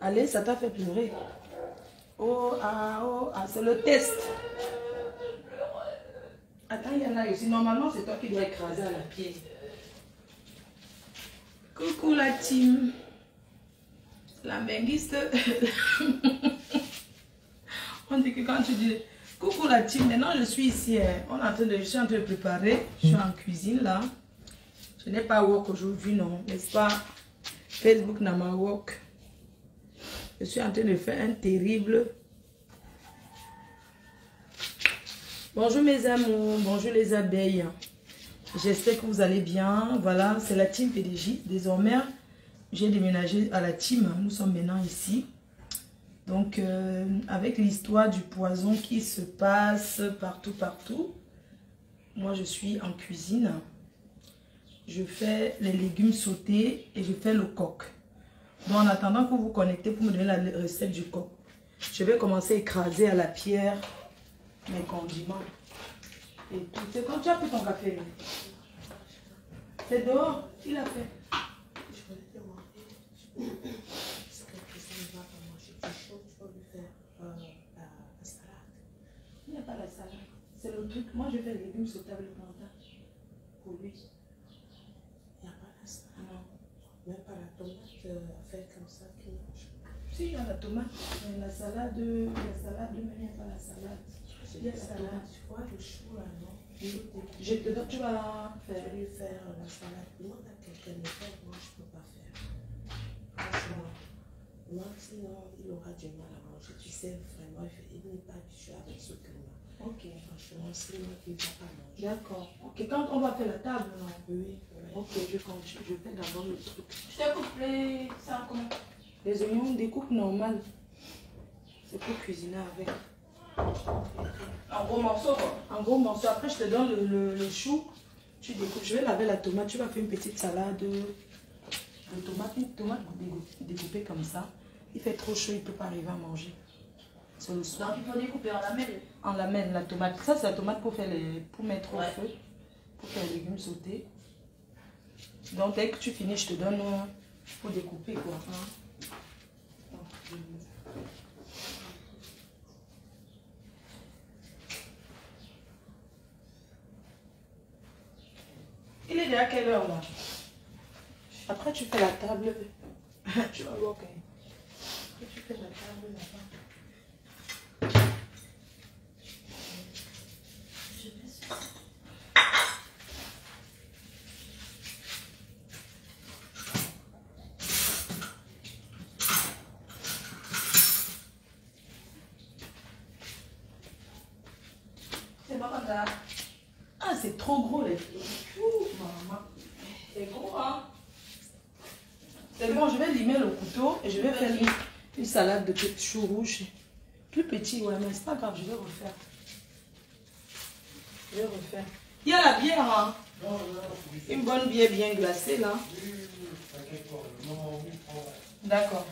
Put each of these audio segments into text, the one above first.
Allez, ça t'a fait pleurer. Oh, c'est le test. Attends, il y en a aussi. Normalement, c'est toi qui dois écraser à la pied. Coucou la team. La benguiste. On dit que quand tu dis coucou la team, maintenant je suis ici. Je suis en train de préparer. Je suis en cuisine là. Je n'ai pas work aujourd'hui, non. N'est-ce pas? Facebook n'a pas work. Je suis en train de faire un terrible. Bonjour mes amours, bonjour les abeilles. J'espère que vous allez bien. Voilà, c'est la team PDJ. Désormais, j'ai déménagé à la team. Nous sommes maintenant ici. Donc, avec l'histoire du poison qui se passe partout. Moi, je suis en cuisine. Je fais les légumes sautés et je fais le coq. Donc, en attendant que vous vous connectez pour me donner la recette du coq, je vais commencer à écraser à la pierre mes condiments. Et tout. C'est quand tu as pris ton café. C'est dehors. Il a fait. Je voulais te demander ce que Christine va manger du chaud. Tu peux lui faire la salade. Il n'y a pas la salade. C'est le truc. Moi, je fais les légumes sautés avec le plantain. Pour lui. Il n'y a pas la salade. Non. Même pas la tomate faite comme ça qui mange. Si, il y a la tomate. La salade, mais il n'y a pas la salade. Il y a la salade. Tu vois le chou là, non? Je te donne, tu vas faire. Je vais lui faire la salade. Demande à quelqu'un de faire, moi je ne peux pas faire. Franchement. Moi, sinon, il aura du mal à manger. Tu sais, vraiment, il n'est pas habitué avec ce climat. Ok. Franchement, sinon, il ne va pas manger. D'accord. Ok, quand on va faire la table, non? Oui. Ok, je fais d'abord le truc. Je te coupe ça comment? Les oignons, on découpe normal. C'est pour cuisiner avec. En gros morceaux quoi. En gros morceaux. Après, je te donne le chou. Tu découpes. Je vais laver la tomate. Tu vas faire une petite salade de tomate. Une tomate découpée comme ça. Il fait trop chaud, il ne peut pas arriver à manger. C'est le soir. Donc il faut découper en lamelles. En lamelles, la tomate. Ça, c'est la tomate pour mettre au feu. Pour faire les légumes sautés. Donc, dès que tu finis, je te donne pour découper quoi. Il est déjà quelle heure là? Après, tu fais la table. Tu vas voir, ok. Après, tu fais la table là-bas. C'est pas comme ça. Ah, c'est trop gros les maman. C'est gros, hein? C'est bon, je vais limer le couteau et je vais faire une salade de petits choux rouges. Plus petit, ouais, mais c'est pas grave, je vais refaire. Il y a la bière, hein? Une bonne bière bien glacée, là. D'accord.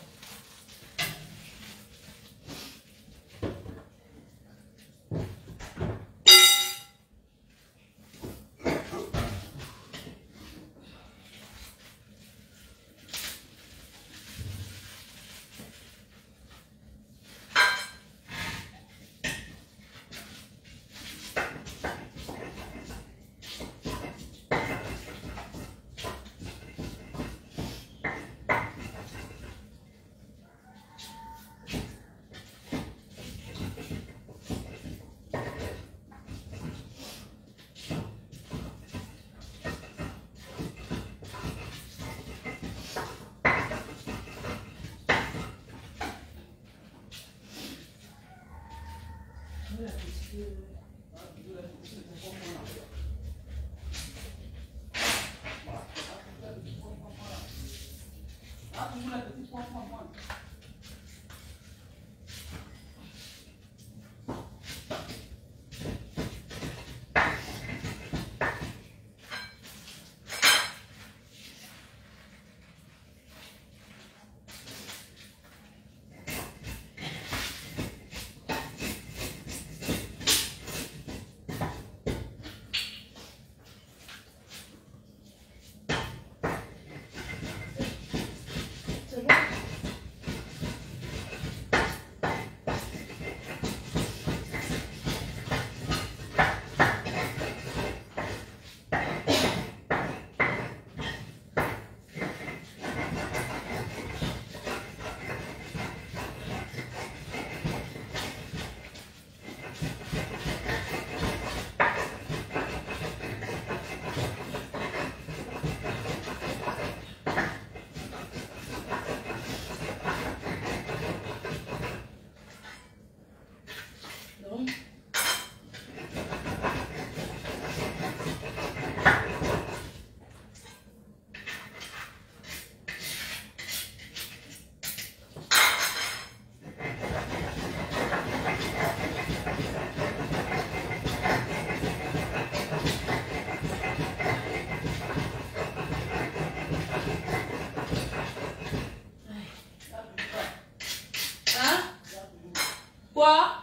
Quoi?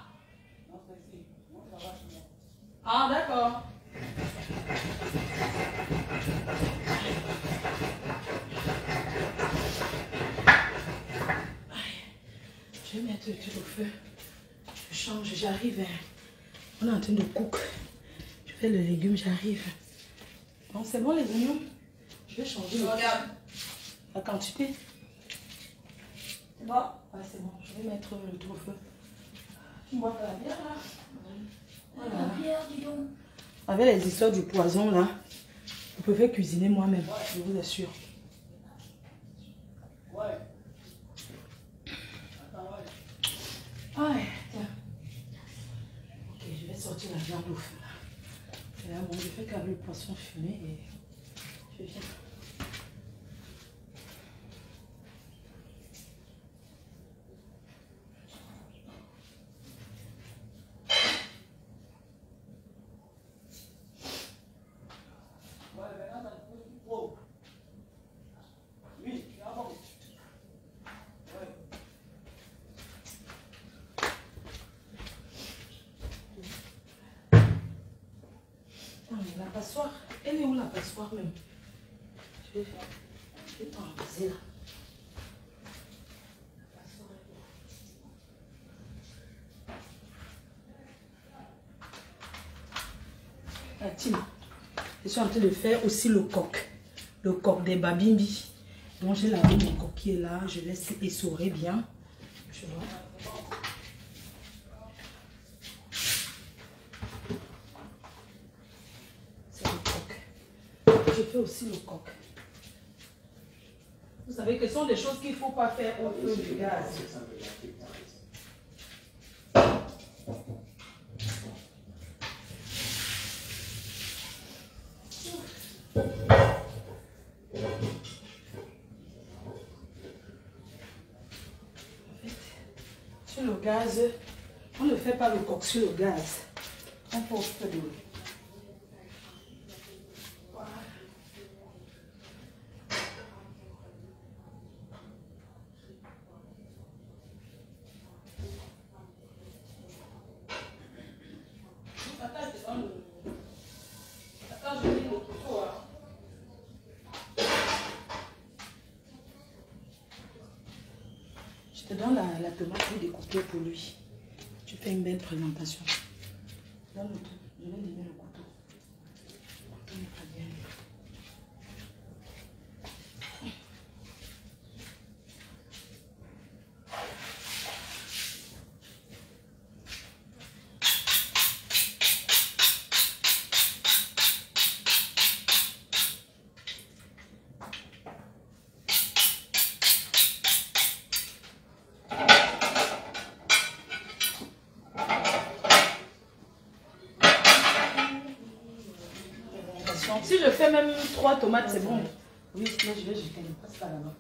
Ah, d'accord. Je vais mettre le truc au feu. Je change, j'arrive. On est en train de cook. Je fais le légume, j'arrive. Bon, c'est bon les oignons. Je vais changer la quantité. C'est bon? Ouais, c'est bon. Je vais mettre le truc au feu. Tu bois pas la bière là? Voilà. La bière, dis donc. Avec les histoires du poison là, je peux cuisiner moi-même, je vous assure. Ouais. Ouais, tiens. Ok, je vais sortir la viande au feu là. Et là, bon, je fais qu'avec le poisson fumé et je viens. La passoire, elle est où la passoire même? Je vais t'enlever là. La passoire est où? Ah, Tim, je suis en train de faire aussi le coq des babimbi. Donc j'ai lavé mon coq qui est là, je laisse essorer bien. Tu vois? Je fais aussi le coq. Vous savez que ce sont des choses qu'il ne faut pas faire au feu du gaz. Sur le gaz, on ne fait pas le coq sur le gaz. On fait au feu de l'eau. Je te donne la tomate découpée pour lui. Tu fais une belle présentation. Donne le tout. Je vais donner le couteau. Le couteau n'est pas bien. Si je fais même 3 tomates, c'est bon. Oui, là je vais jeter une passe là-bas.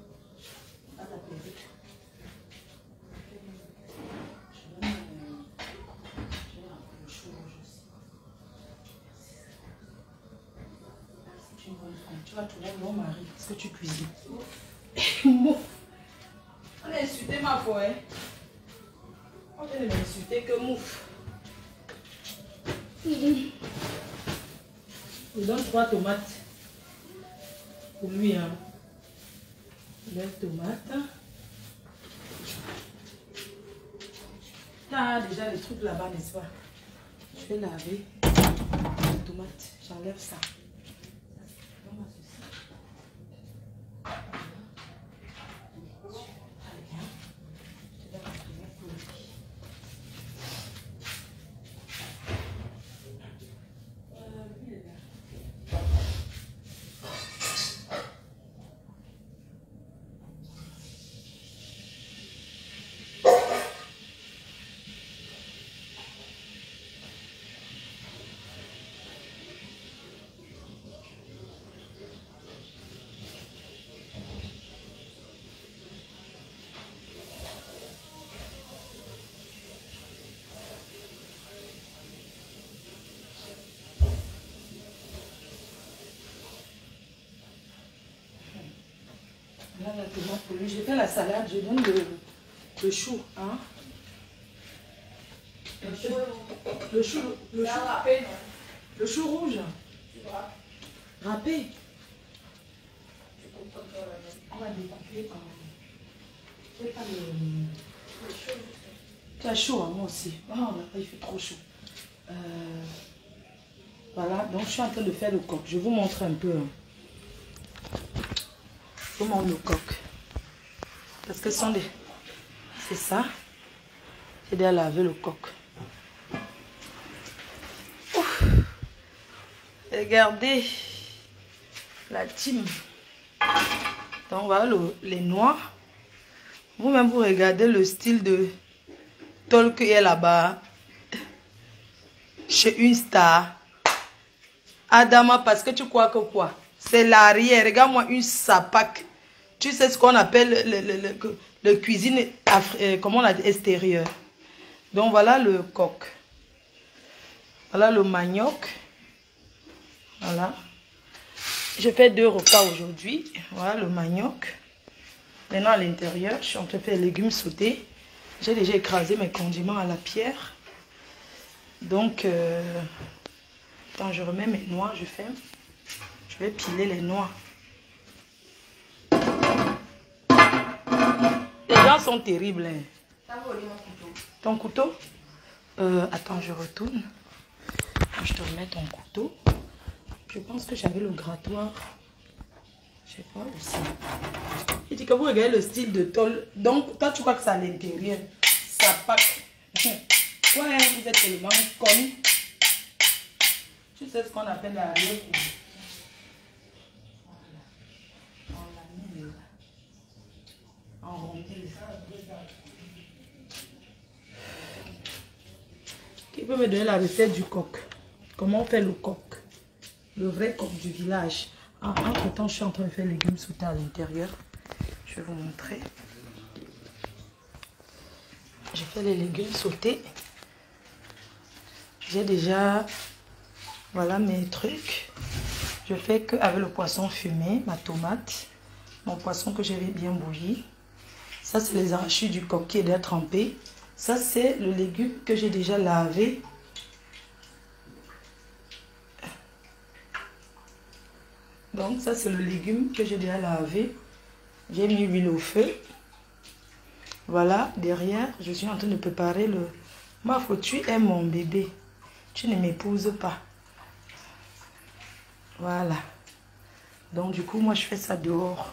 À la période. Je vais remplir le chaud rouge aussi. C'est une bonne femme. Tu vas trouver mon mari parce que tu cuisines. Mouf. On a insulté ma foi. Hein? On vient de m'insulter que mouf. Je donne 3 tomates pour lui. Hein. 2 tomates. Tu as déjà les trucs là-bas, n'est-ce pas? Je vais laver les tomates. J'enlève ça. Là, la tomate pour lui. Je fais la salade, je donne le chou. Hein? Le chou, le chou rouge. Râpé. On va découper quand même. C'est pas le... Tu as chaud, hein, moi aussi. Oh, il fait trop chaud. Voilà, donc je suis en train de faire le coq. Je vous montre un peu. Je vous montre le coq. Parce que ce sont des... C'est ça. J'ai déjà lavé le coq. Ouf. Regardez la team. Donc voilà les noix. Vous-même vous regardez le style de tôle qu'il y a là-bas. Chez une star. Adama, parce que tu crois que quoi? C'est l'arrière. Regarde-moi une sapac. Tu sais ce qu'on appelle le cuisine, comment on a dit, extérieure. Donc voilà le coq. Voilà le manioc. Voilà. Je fais 2 repas aujourd'hui. Voilà le manioc. Maintenant à l'intérieur, je suis en train de faire les légumes sautés. J'ai déjà écrasé mes condiments à la pierre. Donc, quand je remets mes noix, je vais piler les noix. Les gens sont terribles. Hein. T'as volé mon couteau. Ton couteau? Attends, je retourne. Je te remets ton couteau. Je pense que j'avais le grattoir. Je sais pas aussi. Il dit que vous regardez le style de tôle. Donc, toi, tu crois que c'est à l'intérieur. Ça pack. Ouais, vous êtes tellement conne. Tu sais ce qu'on appelle la règle. Voilà. On l'a mis là. En rondelle. Qui peut me donner la recette du coq? Comment on fait le coq? Le vrai coq du village. Entre temps, je suis en train de faire les légumes sautés à l'intérieur. Je vais vous montrer. J'ai fait les légumes sautés. J'ai déjà, voilà mes trucs. Je fais qu'avec le poisson fumé, ma tomate, mon poisson que j'avais bien bouilli. Ça, c'est les arrachis du coq qui est déjà trempé. Ça, c'est le légume que j'ai déjà lavé. Donc, ça, c'est le légume que j'ai déjà lavé. J'ai mis l'huile au feu. Voilà, derrière, je suis en train de préparer le... Ma faute, tu es mon bébé. Tu ne m'épouses pas. Voilà. Donc, du coup, moi, je fais ça dehors.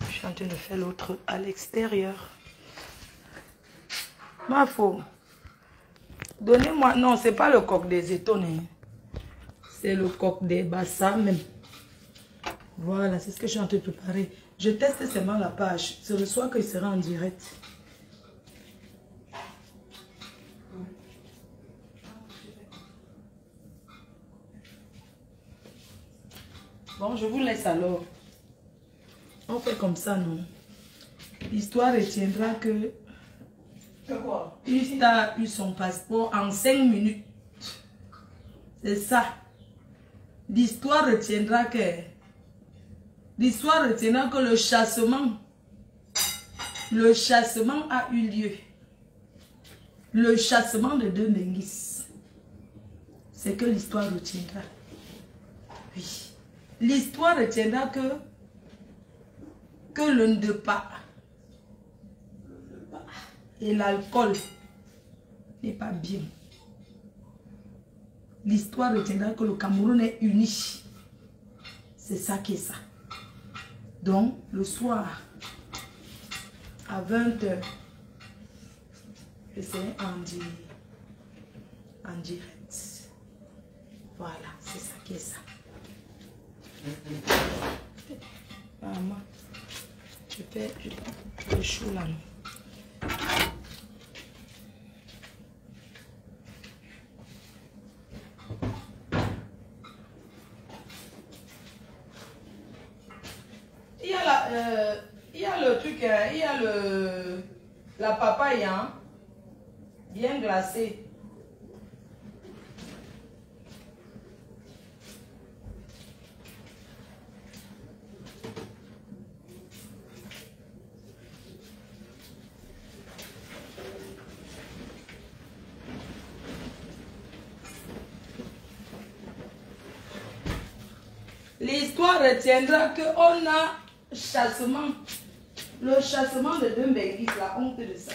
Je suis en train de faire l'autre à l'extérieur. Ma faute. Donnez-moi... Non, c'est pas le coq des étonnés. C'est le coq des bassins même. Voilà, c'est ce que je suis en train de préparer. Je teste seulement la page. C'est le soir qu'il sera en direct. Bon, je vous laisse alors. On fait comme ça, non? L'histoire retiendra que... Il a eu son passeport en 5 minutes. C'est ça. L'histoire retiendra que... L'histoire retiendra que le chassement a eu lieu. Le chassement de 2 Menguis. C'est que l'histoire retiendra. Oui. L'histoire retiendra que le ndepa et l'alcool n'est pas bien. L'histoire retiendra que le Cameroun est uni. C'est ça qui est ça. Donc, le soir, à 20 h, je serai en direct. Voilà, c'est ça qui est ça. Maman, je fais le chou là. Il y a le truc, il y a la papaye, hein, bien glacée. L'histoire retiendra qu'on a chassement. Le chassement de deux Benguis, la honte de ça.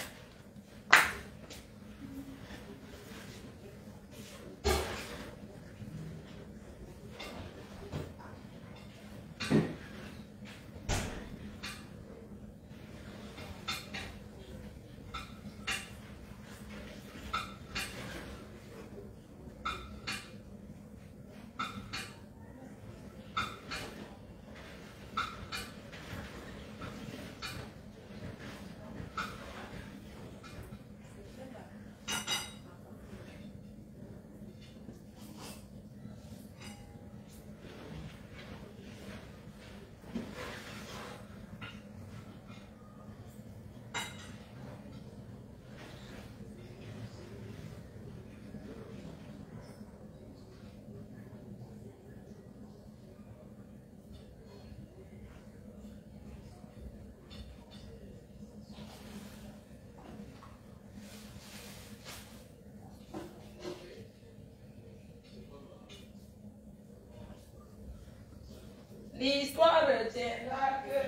L'histoire retiendra que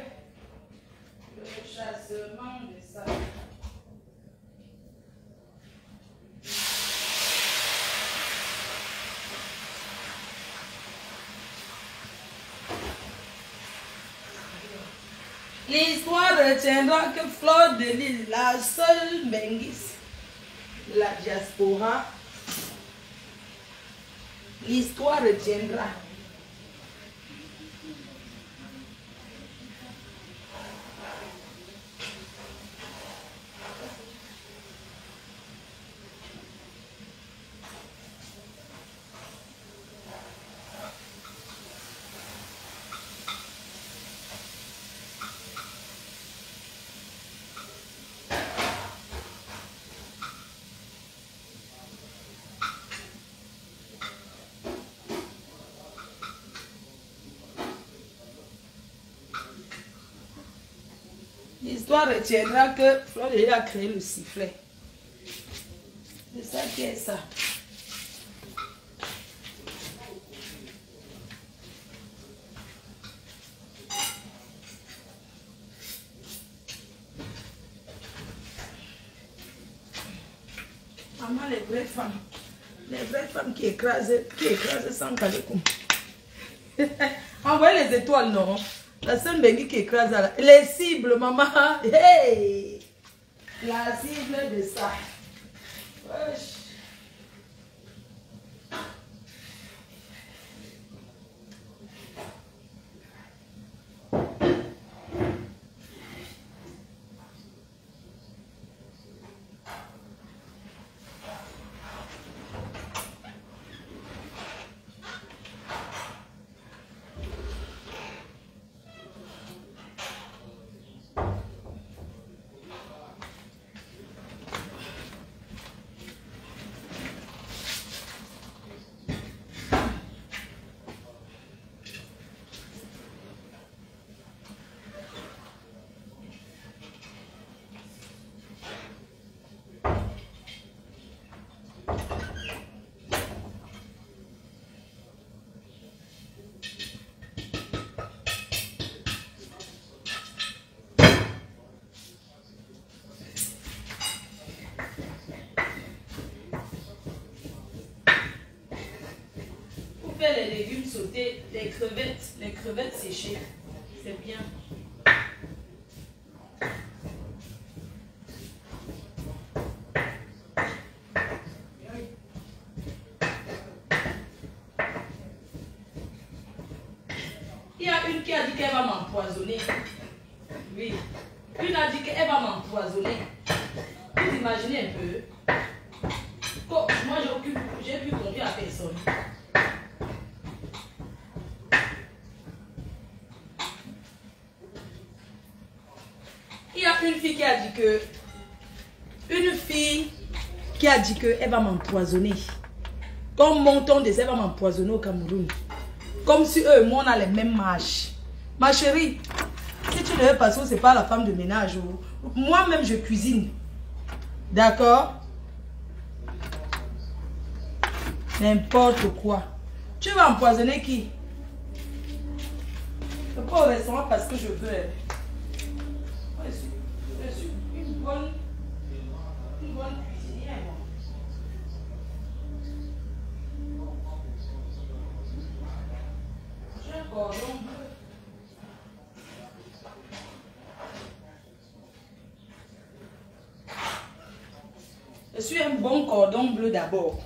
le chassement de ça. L'histoire retiendra que Fleur de Lys, la seule Benguis de la diaspora, l'histoire retiendra. L'histoire retiendra que Fleur de Lys a créé le sifflet. C'est ça qui est ça. Maman, les vraies femmes qui écrasent sans caleçon. Envoyez les étoiles, non? La seule Benguis qui écrase les cibles, maman. Hey! La cible de ça. Wesh. Les légumes sautés, les crevettes séchées, c'est bien. Il y a une qui a dit qu'elle va m'empoisonner. Oui. Une a dit qu'elle va m'empoisonner. Vous imaginez un peu. Moi, j'ai plus confier à personne. Il y a une fille qui a dit que... Une fille qui a dit qu'elle va m'empoisonner. Comme mon ton de elle va m'empoisonner au Cameroun. Comme si eux et moi, on a les mêmes marches. Ma chérie, si tu ne veux pas, c'est pas la femme de ménage. Moi-même, je cuisine. D'accord? N'importe quoi. Tu vas empoisonner qui? Je ne vais pas au restaurant parce que je veux. Je suis une bonne cuisinière. Moi. J'ai un cordon bleu. Je suis un bon cordon bleu d'abord.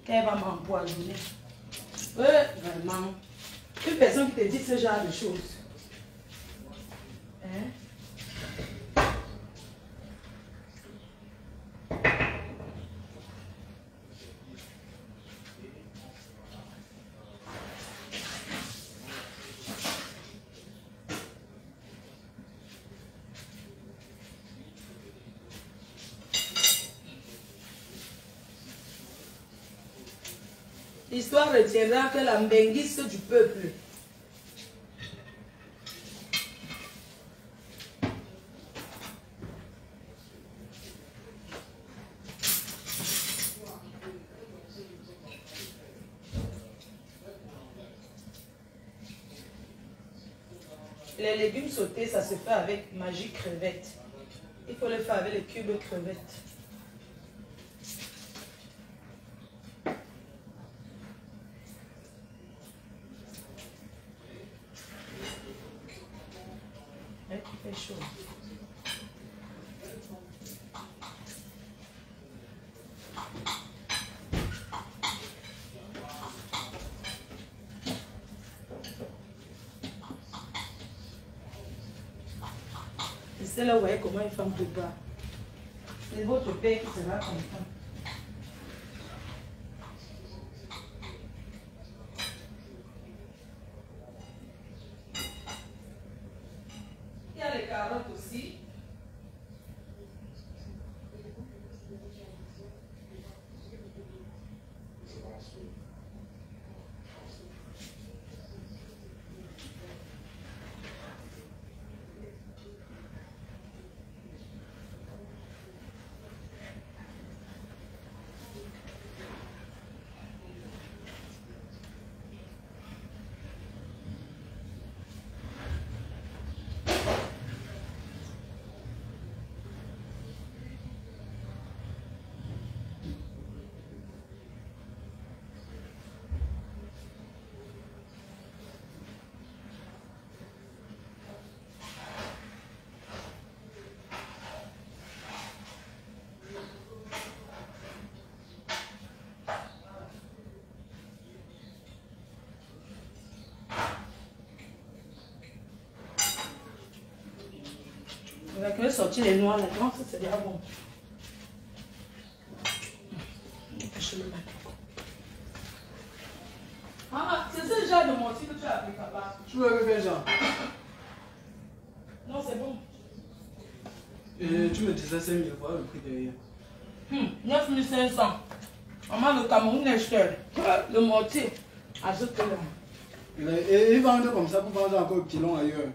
Qu'elle va m'empoisonner. Vraiment. Une personne qui te dit ce genre de choses. Hein? L'histoire retiendra que la mbénguiste du peuple. Les légumes sautés, ça se fait avec magie crevette. Il faut le faire avec les cubes crevettes. Il fait chaud. C'est là où vous voyez comment une femme peut pas. C'est votre père qui sera content. Il y a les carottes aussi. On va quand même sortir les noix là-dedans, ça c'est déjà bon. Ah, c'est ce genre de menti que tu as appris, papa. Tu veux faire genre? Non, c'est bon. Et tu me disais 5 000 fois le prix derrière. 9500. Maman, le Cameroun est cher. Le mortier, ajoute-le. Et ils vendent comme ça pour vendre encore le pilon ailleurs.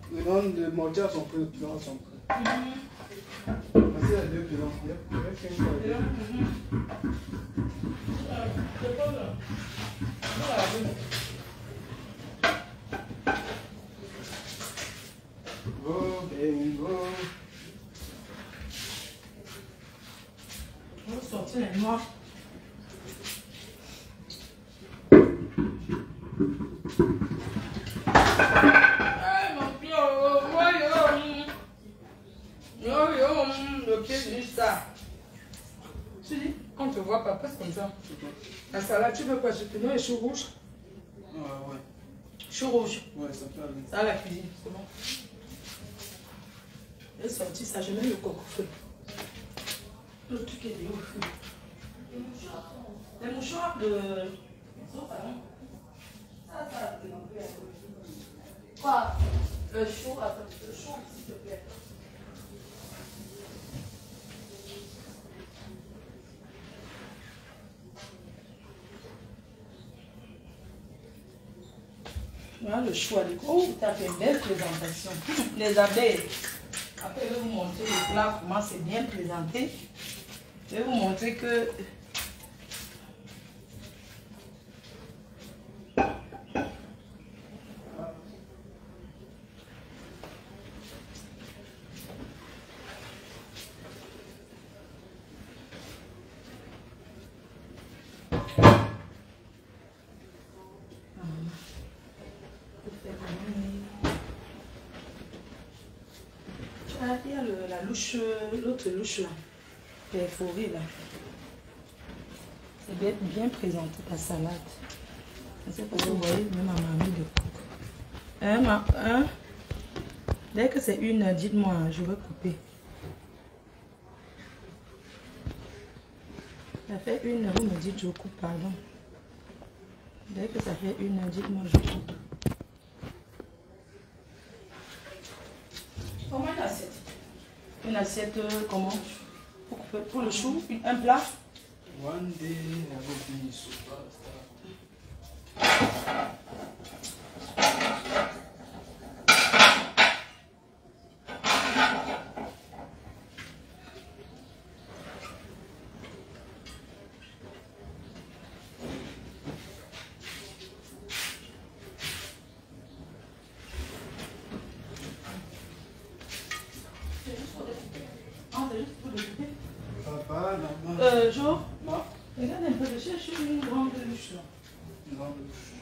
Les mortiers à son prix, le pilon à son prix. Parce qu'il y a 2 pilons. Il y a 15 Oh, bingo. On va sortir les noix. Le pied juste ça. Tu dis, on te voit pas, passe comme ça. La salade, tu veux quoi? Je te donne les choux rouges. Ouais. Choux rouges. Ouais, ça peut aller. Ça, la cuisine, c'est bon. Je vais sortir ça, je mets le coq au feu. Le truc est au feu. Les mouchoirs de. Ça, quoi? Le chou, attends, le chou, s'il te plaît. Voilà le chou à l'école. Oh, tu as fait une belle présentation. Les abeilles. Après, je vais vous montrer le plat, comment c'est bien présenté. Je vais vous montrer que il y a la louche, l'autre louche là, perforée là. C'est bien présenté ta salade. Je ne sais pas si vous voyez, même ma mamie de coco. Dès que c'est 1 heure, dites-moi, je vais couper. Ça fait 1 heure, vous me dites je coupe, pardon. Dès que ça fait 1 heure, dites-moi je coupe. Comment une assiette? Une assiette, comment? Pour le chou, un plat? One day, I will be superstar. Papa, maman. Jo, Non, regarde un peu, je cherche une grande louche là. une grande louche.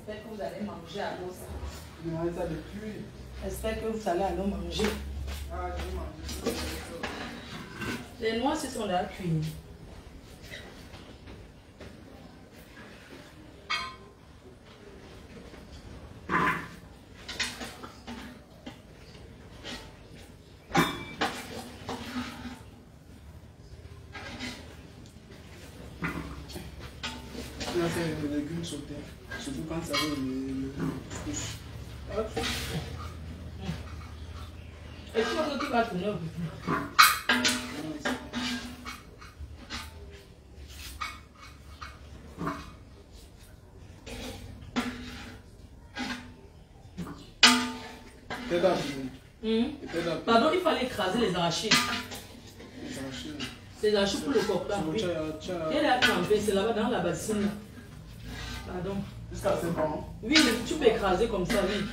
J'espère que vous allez manger à l'eau ça. Non, ça depuis. J'espère que vous allez à l'eau manger. Ah, je mange. Les noix, ce sont là cuits. Là, c'est les légumes sautés. Surtout quand ça va les couches. Hop. Et tu vois que tu vas tourner au bout. T'es d'accord. Pardon, il fallait écraser les arachides. Les arachides. Les arachides pour le coq là. Oui. Elle a trempé, c'est là-bas dans la bassine là. Pardon. Jusqu'à 5 ans. Oui, tu peux écraser comme ça, oui.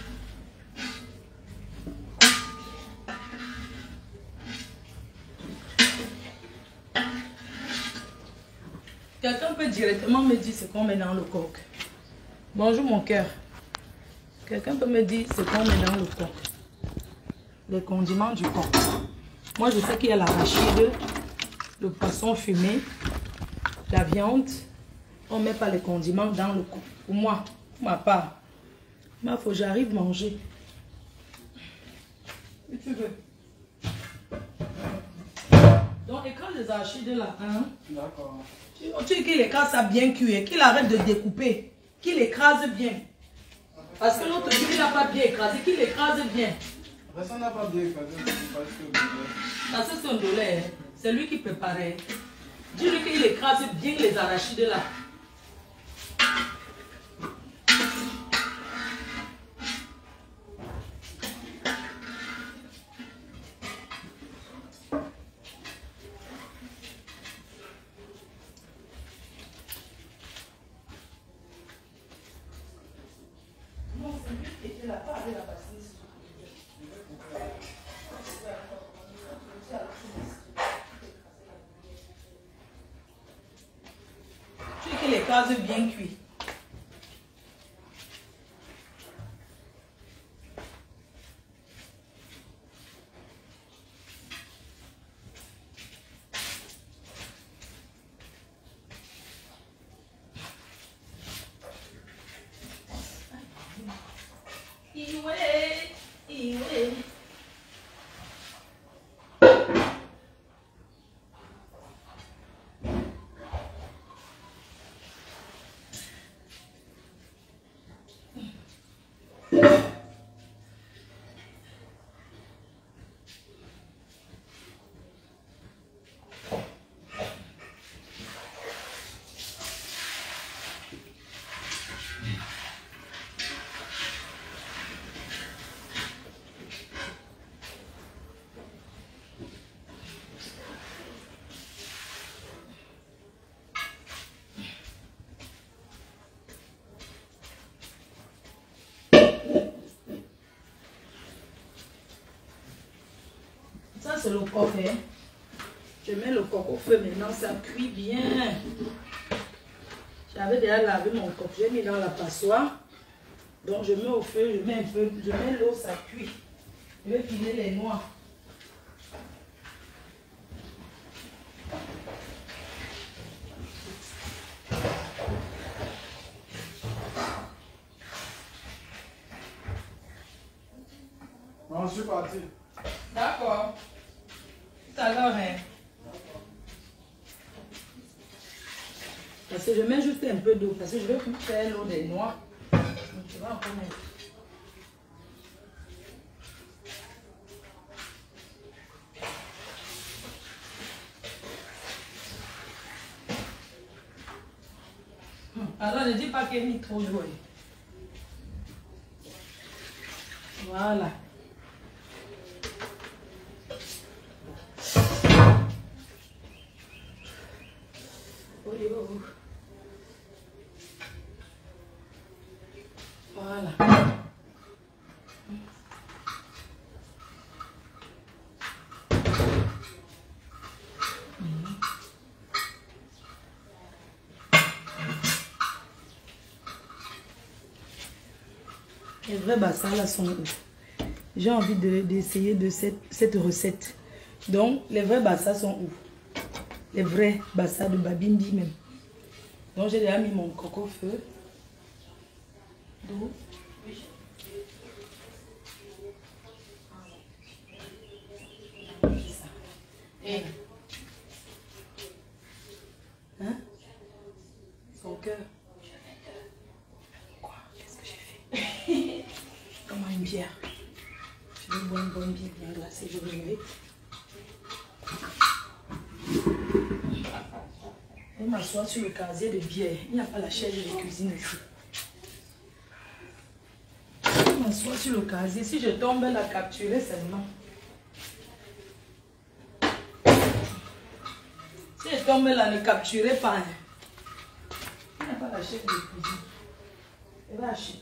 Quelqu'un peut directement me dire ce qu'on met dans le coq. Bonjour mon cœur. Quelqu'un peut me dire ce qu'on met dans le coq. Les condiments du coq. Moi je sais qu'il y a l'arachide, le poisson fumé, la viande. On ne met pas les condiments dans le coq. Pour moi, pour ma part. Mais il faut que j'arrive à manger. Si tu veux. Donc écrase les arachides là. Hein? D'accord. Tu dis qu'il écrase ça bien cuit, qu'il arrête de découper, qu'il écrase bien. Parce que l'autre dit qu'il n'a pas bien écrasé, qu'il écrase bien. Ça n'a pas bien écrasé, parce que Ça c'est son dolé, c'est lui qui préparait. Dis-lui qu'il écrase bien les arachides là. Tu dis qu'il écrase bien cuit. Ça c'est le coq, hein. Je mets le coq au feu maintenant, ça cuit bien. J'avais déjà lavé mon coq, j'ai mis dans la passoire. Donc je mets au feu, je mets un peu, je mets l'eau, ça cuit. Je vais filer les noix. Non, je suis parti. D'accord. Tout à l'heure, hein. Parce que je mets juste un peu d'eau, parce que je vais faire l'eau des noix. Donc tu vas encore mettre. Alors ne dis pas qu'elle est trop jouée. Voilà. Voilà. Les vrais bassins là sont où? J'ai envie d'essayer de cette recette. Donc, les vrais bassins sont où? Les vrais bassins de Babindi même. Donc, j'ai déjà mis mon coco au feu. D'où? Et hein? Son cœur. Quoi? Qu'est-ce que j'ai fait? Comment une bière? Je vais boire une bonne bière bien glacée, je vais mettre. Je vais m'asseoir sur le casier de bière. Il n'y a pas la chaise de cuisine ici. Je vais m'asseoir sur le casier. Si je tombe, la capturer seulement. Si je tombe là, ne capturez pas. Il n'y a pas la chaise de cuisine. Elle va acheter.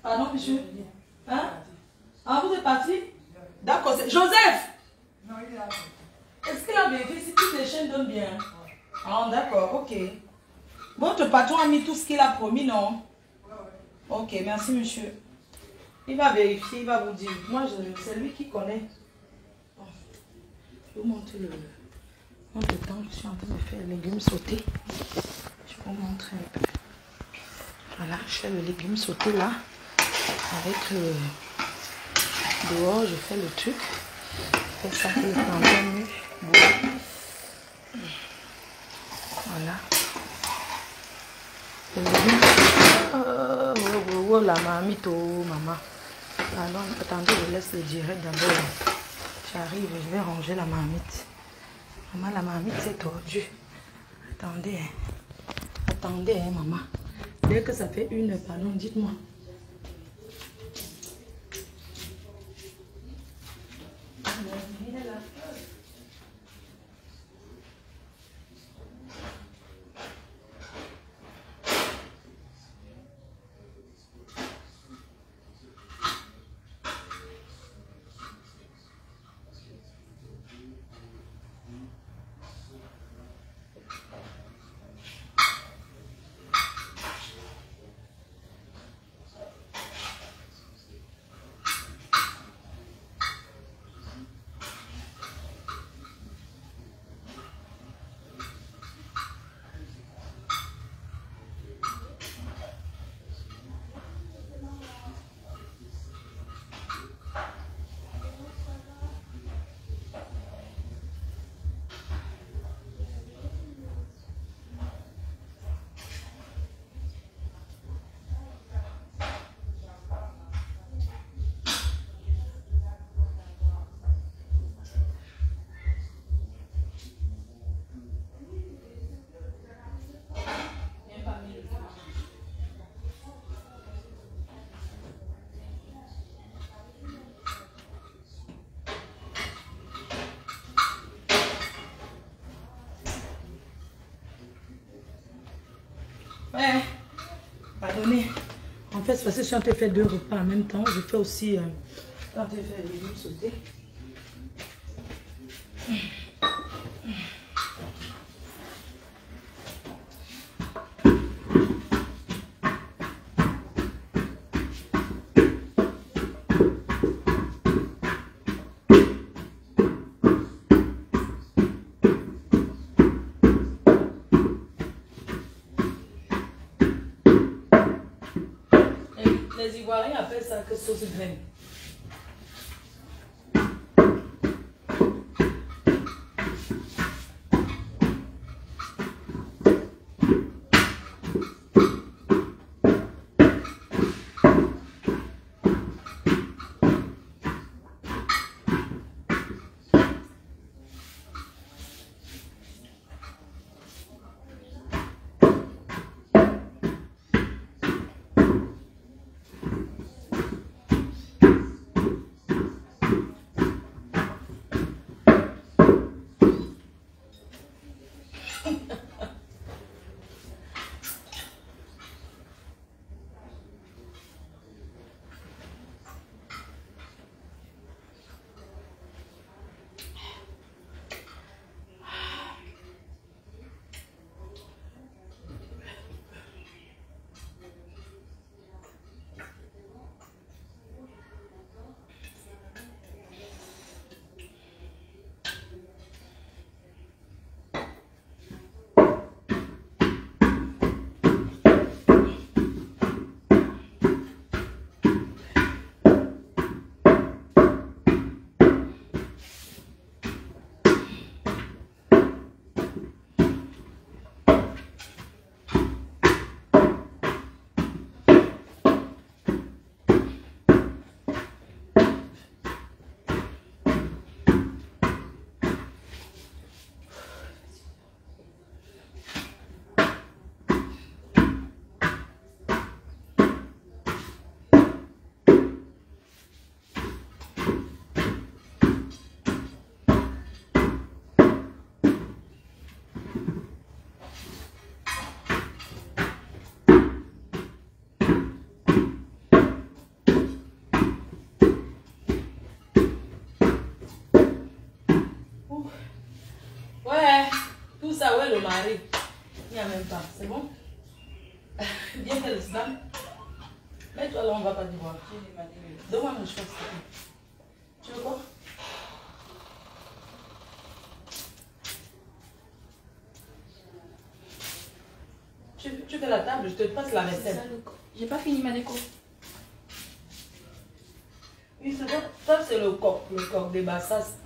Pardon, monsieur? Hein? Ah, vous êtes parti? D'accord. Joseph! Non, il est là. Est-ce qu'il a vérifié si toutes les chaînes donnent bien? Ah, d'accord, ok. Votre patron a mis tout ce qu'il a promis, non? Ok, merci, monsieur. Il va vérifier, il va vous dire. Moi, c'est lui qui connaît. Bon. Je vous montre le temps. Je suis en train de faire les légumes sautés. Je vous montre un peu. Voilà, je fais le légume sauté là. Avec le dehors, je fais le truc. Je fais ça pour le plantain. Voilà. Le légume. Oh, la mamite, oh, maman. Alors, attendez, je laisse le direct d'abord. J'arrive, je vais ranger la marmite. Maman, la marmite, c'est tordu. Attendez, hein. Attendez, hein, maman. Dès que ça fait une, pardon, dites-moi. Ouais. Pardonnez. En fait, c'est parce que je suis en train de faire 2 repas en même temps. Je fais aussi... en train de faire les légumes sautés. Les Ivoiriens appellent ça que sauce graine. Ouais, tout ça, où est le mari? Il n'y a même pas, c'est bon? Viens faire le slam. Mets-toi là, on va pas te voir. Donne-moi mon choix. Tu veux quoi? Tu fais la table, je te passe la vaisselle. J'ai pas fini ma déco. Oui, c'est bon. Ça, c'est le coq des bassas.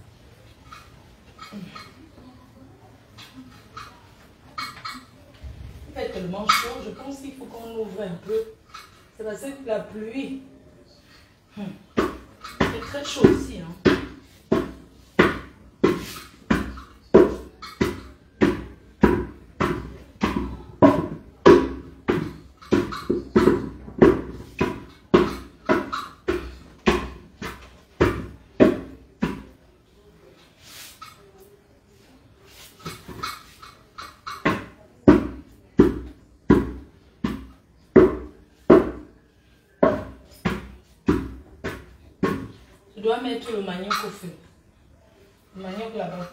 Il fait tellement chaud, je pense qu'il faut qu'on ouvre un peu. C'est parce que la pluie. C'est très chaud ici. Hein. Je dois mettre le manioc au feu. Le manioc là-bas.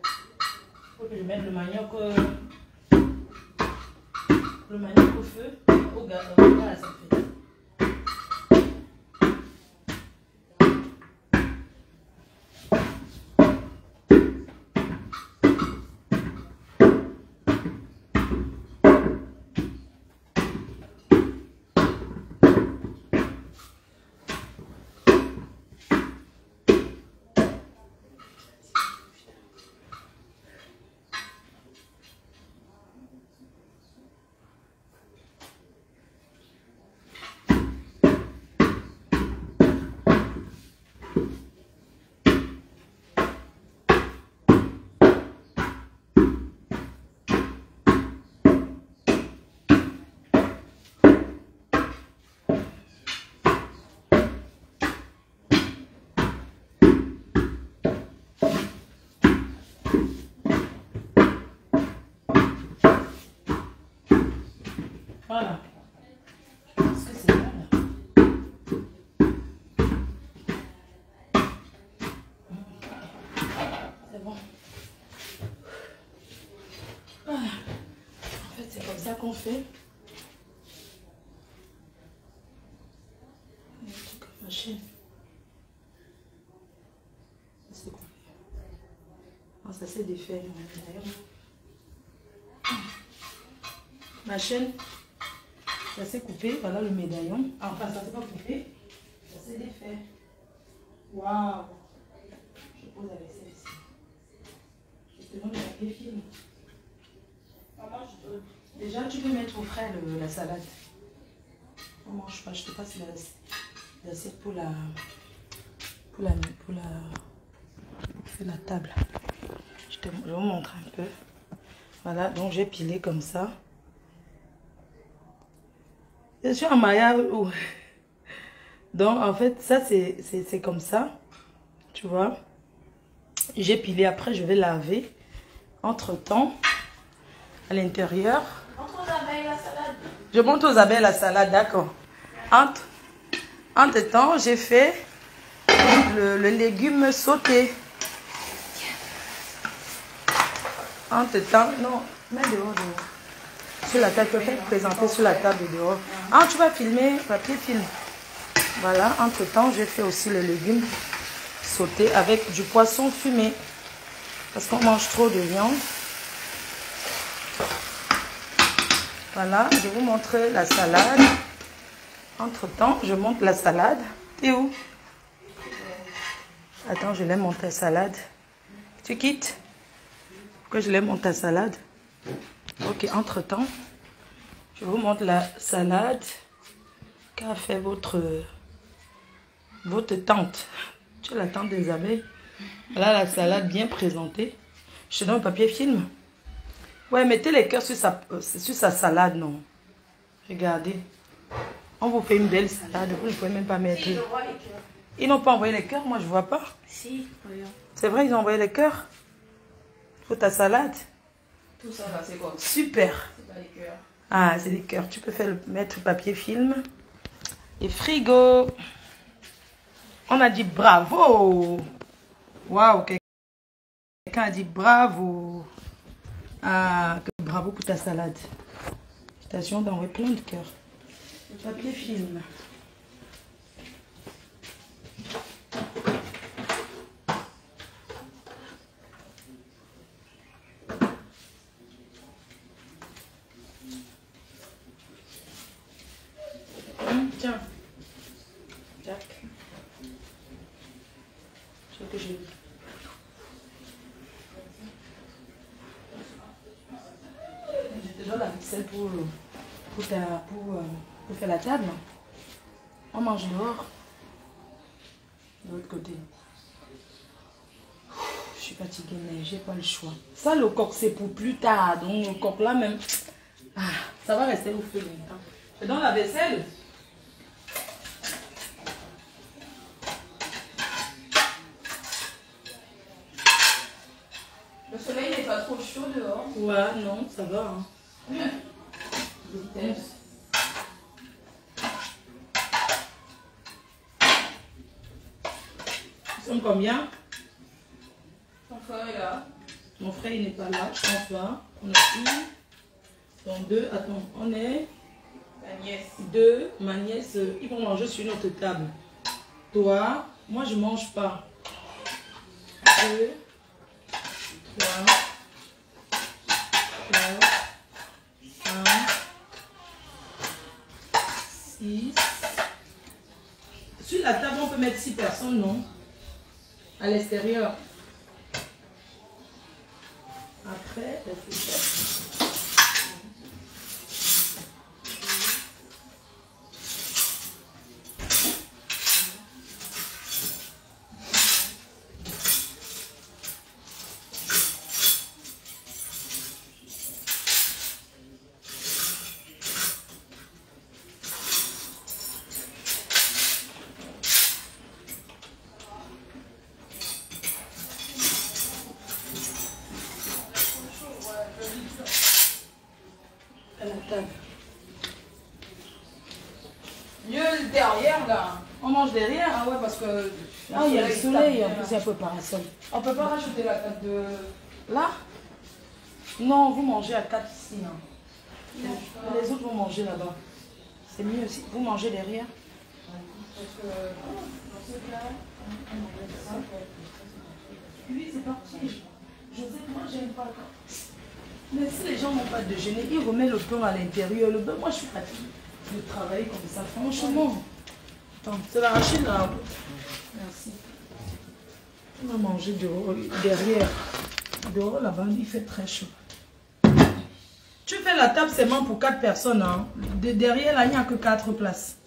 Il faut que je mette le manioc au feu. Au gaz, voilà, ça fait. Voilà. Je pense que c'est bon là. C'est bon. Voilà. En fait, c'est comme ça qu'on fait. Machine. C'est coupé. Oh, ça c'est défait. Ma chaîne, ça s'est coupé. Voilà le médaillon. Enfin, ça s'est pas coupé. Ça s'est défait. Waouh! Je pose la vaisselle ici. Je te demande de papier film. Déjà, tu peux mettre au frais la salade. On mange pas. Je te passe l'assiette pour la table. Je vais vous montrer un peu. Voilà, donc j'ai pilé comme ça. Je suis en maillage. Donc en fait, ça c'est comme ça. Tu vois. J'ai pilé. Après, je vais laver. Entre-temps, à l'intérieur. Montre aux abeilles la salade. Je montre aux abeilles la salade, d'accord. Entre-temps, j'ai fait le légume sauté. Entre-temps, non, mets dehors. Sur la table, tu peux présenter sur la table dehors. Ah, tu vas filmer, papier film. Voilà, entre-temps, j'ai fait aussi le légume sauté avec du poisson fumé. Parce qu'on mange trop de viande. Voilà, je vais vous montrer la salade. Entre-temps, je monte la salade. T'es où? Attends, je lève mon ta salade. Tu quittes? Pourquoi je lève mon ta salade? Ok, entre-temps, je vous montre la salade qu'a fait votre tante. Tu es la tante des abeilles. Voilà la salade bien présentée. Je te donne un papier film. Ouais, mettez les cœurs sur sa salade, non? Regardez. On vous fait une belle salade. Vous ne pouvez même pas mettre. Si, je vois les cœurs. Ils n'ont pas envoyé les cœurs, moi je vois pas. Si, regarde. C'est vrai, ils ont envoyé les cœurs pour ta salade. Tout ça là, c'est quoi? Super. C'est pas les cœurs. Ah, c'est des cœurs. Tu peux faire mettre papier film. Et frigo. On a dit bravo. Waouh, quelqu'un a dit bravo. Ah, bravo pour ta salade. Félicitations d'envoyer plein de cœurs. Le papier film. Tiens. Jack. Je veux que j'ai. Je te donne la ficelle pour faire la table. On mange dehors. De l'autre côté. Je suis fatiguée, mais j'ai pas le choix. Ça, le coq, c'est pour plus tard. Donc, le coq là même. Ah, ça va rester au feu longtemps. Je donne la vaisselle. Le soleil n'est pas trop chaud dehors. Ouais, non, ça va. Hein. Vitesse. Ils sont combien? Ton frère est là. Mon frère, il n'est pas là, je pense pas. On est une. Donc deux. Attends, on est Ta nièce. deux. Ma nièce, ils vont manger sur notre table. Toi, moi, je mange pas. 2, 3, 4, 5, 6. Sur la table, on peut mettre 6 personnes, non? À l'extérieur. Après, à la table. Mieux derrière là. On mange derrière. Ah ouais, parce que. Ah, il y a le soleil, en plus il y a un peu parasol. On peut pas rajouter la table de. Là? Non, vous mangez à 4 ici. Hein. Les autres vont manger là-bas. C'est mieux aussi. Vous mangez derrière? Parce que dans ce cas, on mangeait ça. Oui, c'est parti. Je sais que moi, j'aime pas. Mais si les gens n'ont pas de déjeuner, ils remettent le pain à l'intérieur. Le pain, moi, je suis fatiguée de travailler comme ça. Franchement. Attends, c'est la Rachel là. Merci. On va manger dehors, derrière. Dehors, là-bas, il fait très chaud. Tu fais la table seulement pour 4 personnes. Hein. Derrière, là, il n'y a que 4 places.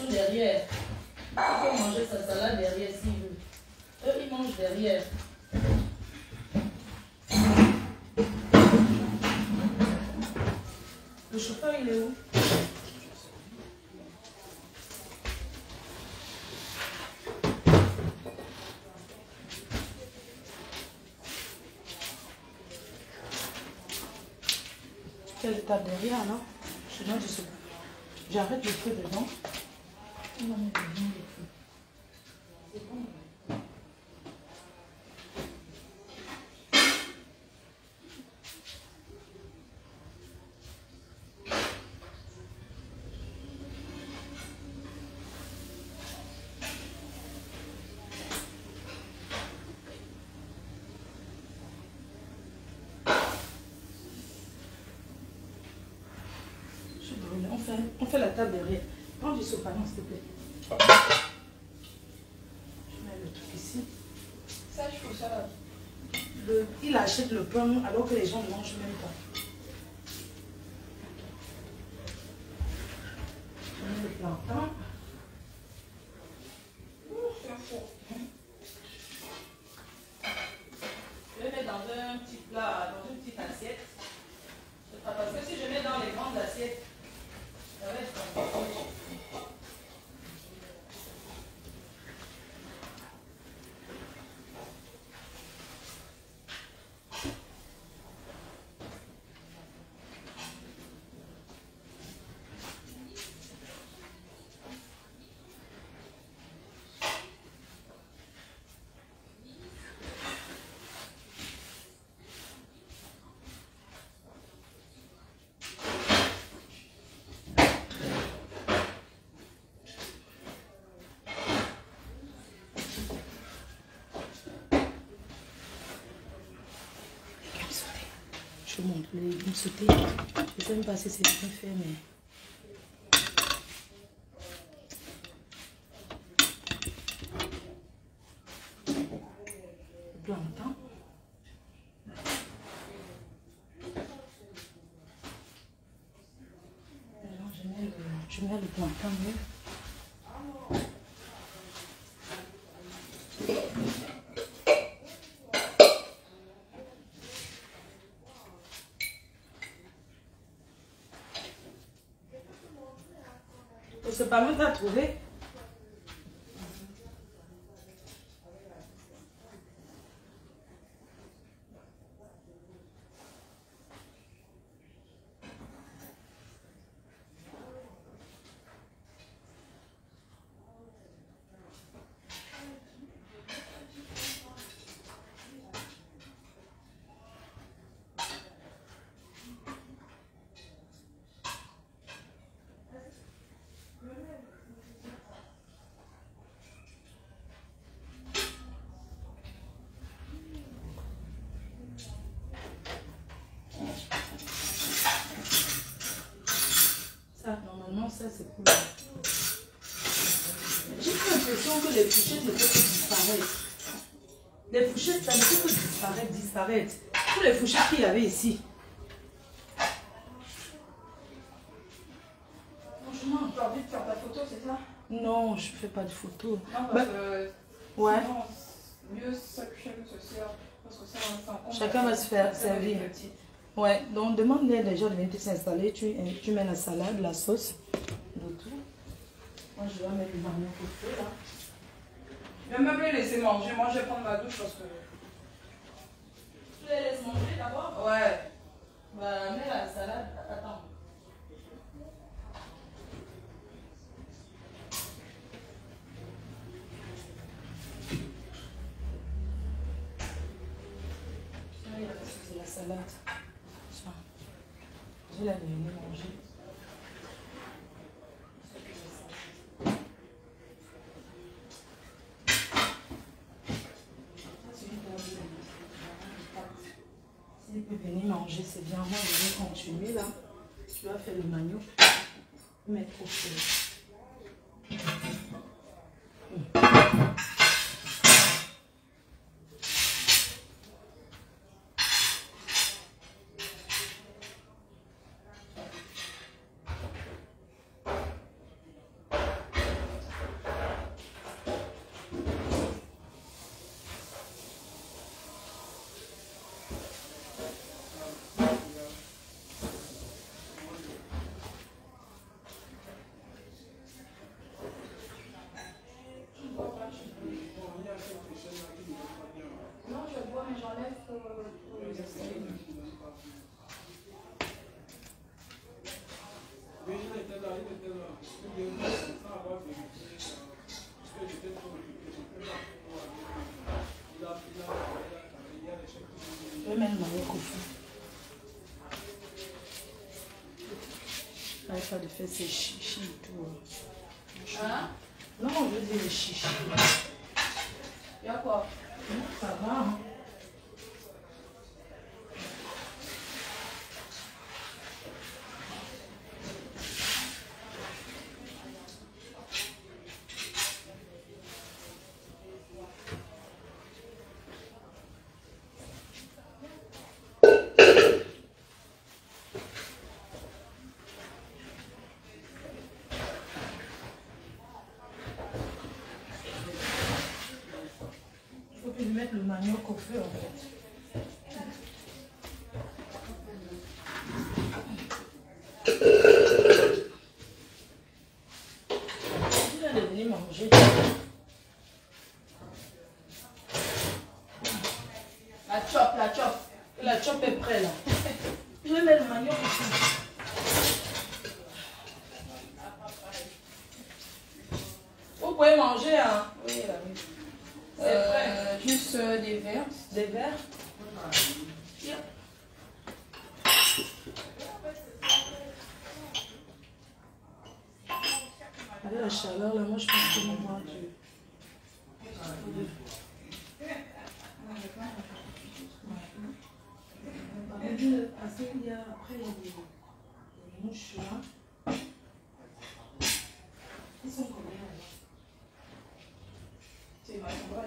Derrière. Il faut manger sa salade derrière s'il veut. Eux, ils mangent derrière. Le chauffeur, il est où? Quelle table derrière, non? Je ne sais pas. J'arrête le feu dedans. On va mettre dedans le feu. C'est bon. On fait la table derrière. Prends du sopalin, s'il te plaît. Je mets le truc ici. Ça, je trouve ça. Il achète le pain alors que les gens ne mangent même pas. Je mets le plantain. C'est un four. Je vais mettre dans un petit plat, dans une petite assiette. Parce que si je mets dans les grandes assiettes, ça va être compliqué. Je vous montre les légumes sautés. Je ne sais même pas si c'est bien fait, mais... Le plantain. Alors, je mets le plantain mieux. C'est pas même à trouver. Normalement, ça c'est pour... J'ai l'impression que les fourchettes ne peuvent que disparaître. Les fourchettes, ça ne peut que disparaître. Tous les fourchettes qu'il y avait ici. Franchement, tu as envie de faire ta photo, c'est ça? Non, je ne fais pas de photos. Non, parce que... Ouais. Sinon, mieux s'occuper que ce soit. Parce que ça, chacun va se faire servir. Ouais, donc demande-les déjà de venir s'installer. Tu mets la salade, la sauce, le tout. Moi, je vais mettre le manioc au feu là. Je vais même les laisser manger. Moi, je vais prendre ma douche parce que. Tu les laisses manger d'abord? Ouais. Bah, mets la salade. Attends. C'est la salade. Tiens. Je vais la donner manger. S'il peut venir manger, c'est bien. Moi, je vais continuer là. Tu vas faire le manioc. Mettre au feu. Non, je bois, mais j'enlève pour les installer. Je vais mettre le manioc au feu. Arrête pas de faire ces chichis et tout. Hein? Non, je veux dire les chichis. Il y a quoi? Ça va, hein? Je vais mettre le manioc au feu en fait. Il va venir manger. La chop, la chop. La chop est prête là. Je vais mettre le manioc au feu. Vous pouvez manger, hein? Oui, là, oui. C'est prêt. Juste des verres. Des verres? Tiens. Avec la chaleur, là, moi je pense que moi du. Parce qu'il y a, après, il y a des mouches là. Ils sont combien là? C'est ma chambre.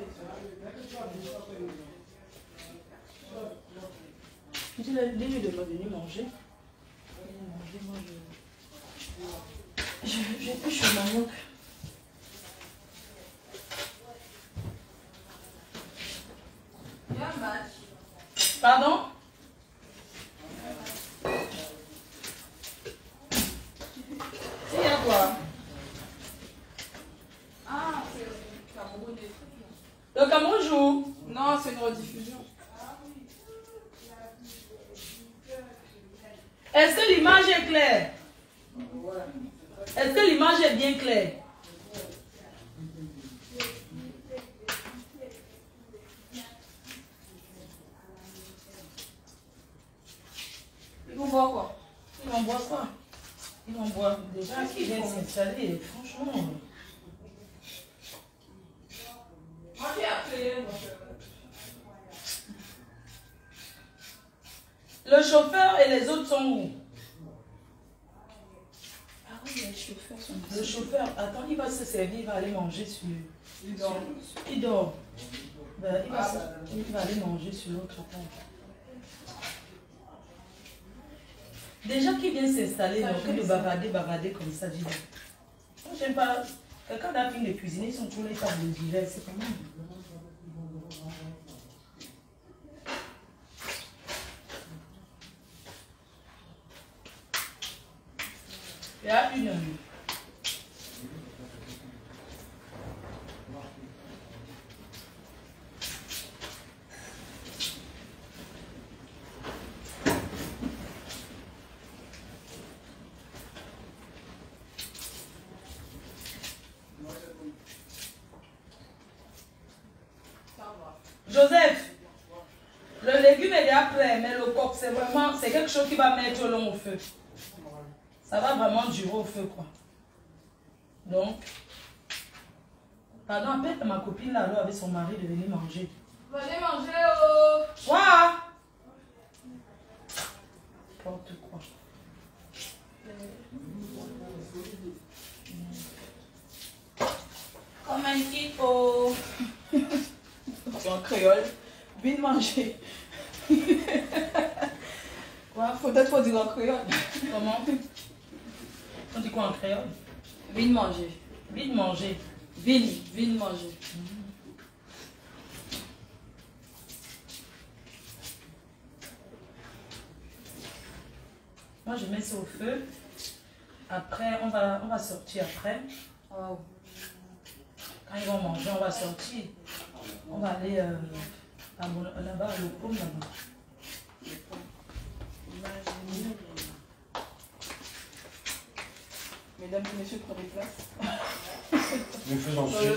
Dis-lui de me venir manger. Moi, je touche le manioc. Il y a un match. Pardon? Il y a quoi? Ah, c'est le Cameroun. Le Cameroun joue? Non, c'est une rediffusion. Est-ce que l'image est claire? Est-ce que l'image est bien claire? Ils vont voir quoi? Ils vont boire quoi? Ils vont boire déjà qui viennent s'installer, franchement. Moi, j'ai appelé. Le chauffeur et les autres sont où? Ah oui, les chauffeurs sont Le chauffeur, attends, il va se servir, il va aller manger sur... Il dort. Il dort. Ben, il va aller manger sur l'autre pont. Déjà qui vient s'installer, donc que de bavarder comme ça, dis donc. Moi, j'aime pas... Quelqu'un n'a fini de cuisiner, ils sont tous les tables de divers, c'est comment? Il y a une... Joseph, le légume est déjà prêt, mais le coq, c'est vraiment, c'est quelque chose qui va mettre long au feu. Ça va vraiment durer au feu, quoi. Donc, pardon, appelle ma copine là, avec son mari de venir manger. Venez manger, oh! Quoi? N'importe quoi. Comme un typo. C'est en créole. Viens manger. Quoi? Peut-être faut dire en créole. Comment? On dit quoi en créole? Viens manger. Viens manger. Viens manger. Moi, je mets ça au feu. Après, on va sortir après. Oh. Quand ils vont manger, on va sortir. On va aller là-bas, le paume là-bas. Mesdames et messieurs, prenez place. Nous faisons suite.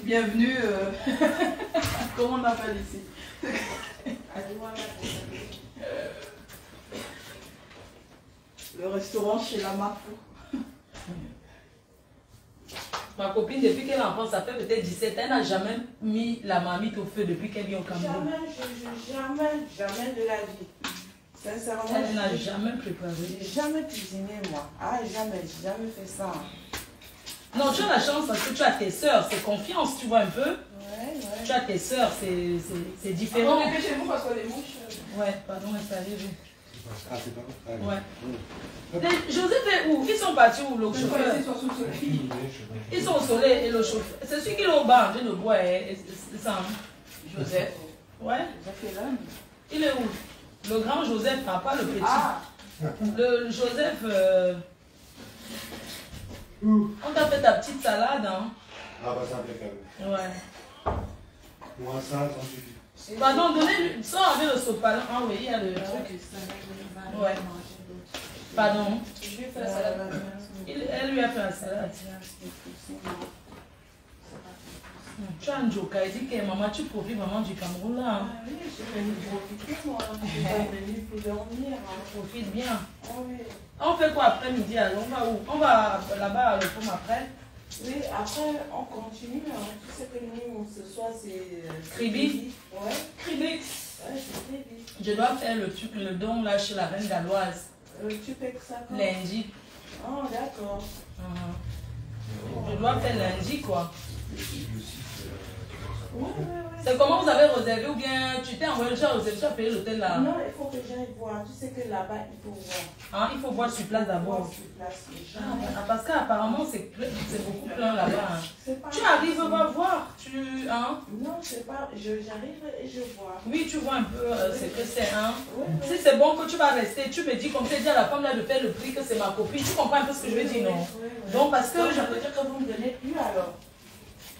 Bienvenue. Comment on appelle ici? Le restaurant chez la Mafou. Ma copine, depuis qu'elle est enfant, ça fait peut-être 17 ans, elle n'a jamais mis la marmite au feu depuis qu'elle vit au Cameroun. Jamais de la vie. Sincèrement, Elle n'a jamais préparé. j'ai jamais cuisiné moi. Ah, jamais, j'ai jamais fait ça. Non, tu as la chance parce que tu as tes soeurs, c'est confiance, tu vois un peu. Ouais. Tu as tes soeurs, c'est On différent. est chez vous parce que les mouches. Ouais, pardon, installez-vous. Ah, c'est pas vrai. Ouais. Joseph est où? Ils sont partis où, le chauffeur? Ils sont sous le soleil. Ils sont au soleil et le chauffeur. C'est celui qui est au bar, je le bois, Sam. Joseph. Ouais. Joseph est là. Il est où? Le grand Joseph, pas le petit. Ah. Le Joseph, on t'a fait ta petite salade, hein? Ah, bah, c'est impeccable. Ouais. Moi, ça, t'en suffit. Pardon, donnez-lui, sors avec le sopalin. Ah oui, il y a le truc. Ouais. Pardon. Je vais faire la salade. Elle lui a fait la salade. Tu as un joker, il dit que maman, tu profites vraiment du Cameroun là. Hein? Ah oui, je vais venir profiter moi. Je vais pas venir pour dormir. Profite bien. Ah oui. On fait quoi après-midi alors? On va où? On va là-bas à le Paume après. Oui, après on continue. Hein. Tu sais que nous, ce soir c'est. Kribi? Ouais. Kribi. Ouais, c'est Kribi. Je dois faire le truc, le don là chez la reine galloise. Tu fais que ça quand? Lundi. Oh, d'accord. Je dois faire lundi quoi. Ouais. C'est comment vous avez réservé ou bien tu t'es envoyé, tu as réservé, tu as payé l'hôtel là? Non, il faut que j'aille voir. Tu sais que là-bas, il faut voir. Hein, il faut voir sur place d'abord. Sur place, les gens. Parce qu'apparemment c'est beaucoup plein là-bas. Hein. C'est pas Tu arrives, va voir. Hein? Non, c'est pas. J'arrive et je vois. Oui, tu vois un peu ce que c'est. Hein? Ouais. Si c'est bon que tu vas rester, tu me dis comme tu dis à la femme là de faire le prix que c'est ma copine. Tu comprends un peu ce que je veux dire, non? Donc parce que... Donc, ça veut dire que vous me donnez plus alors.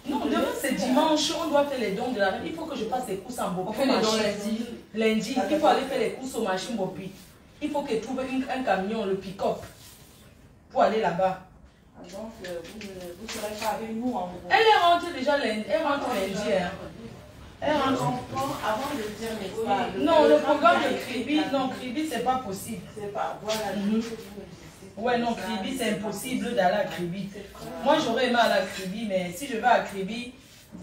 Non, demain c'est dimanche, on doit faire les dons de la reine. Il faut que je fasse les courses en Bopi. On fait les dons lundi. Lundi, il faut aller faire les courses aux machines Bopi. Il faut que trouve un camion, le pick-up, pour aller là-bas. Ah, donc, vous ne serez pas avec nous en gros. Elle est rentrée déjà lundi. Elle rentre lundi. Hein. Elle rentre. Avant de dire les pas. Non, le programme de Kribi, non, Kribi, c'est pas possible. C'est pas. Voilà. Ouais, non, Kribi, c'est impossible d'aller à Kribi. Moi, j'aurais aimé aller à Kribi, mais si je vais à Kribi,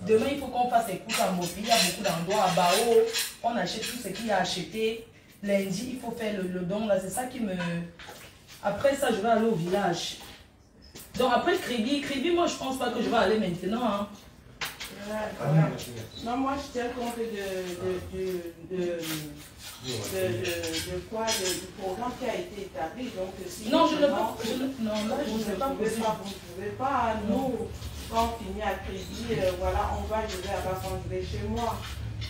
demain, il faut qu'on fasse les courses en Bopi. Il y a beaucoup d'endroits à Bao. On achète tout ce qu'il y a acheté. Lundi, il faut faire le don. Là, c'est ça qui me... Après ça, je vais aller au village. Donc, après Kribi, moi, je pense pas que je vais aller maintenant. Hein. Non, moi, je tiens compte du programme qui a été établi. Donc, si non, je ne peux pas. Vous ne pouvez pas, nous, quand on finit à crédit, voilà, je vais là-bas quand je vais chez moi.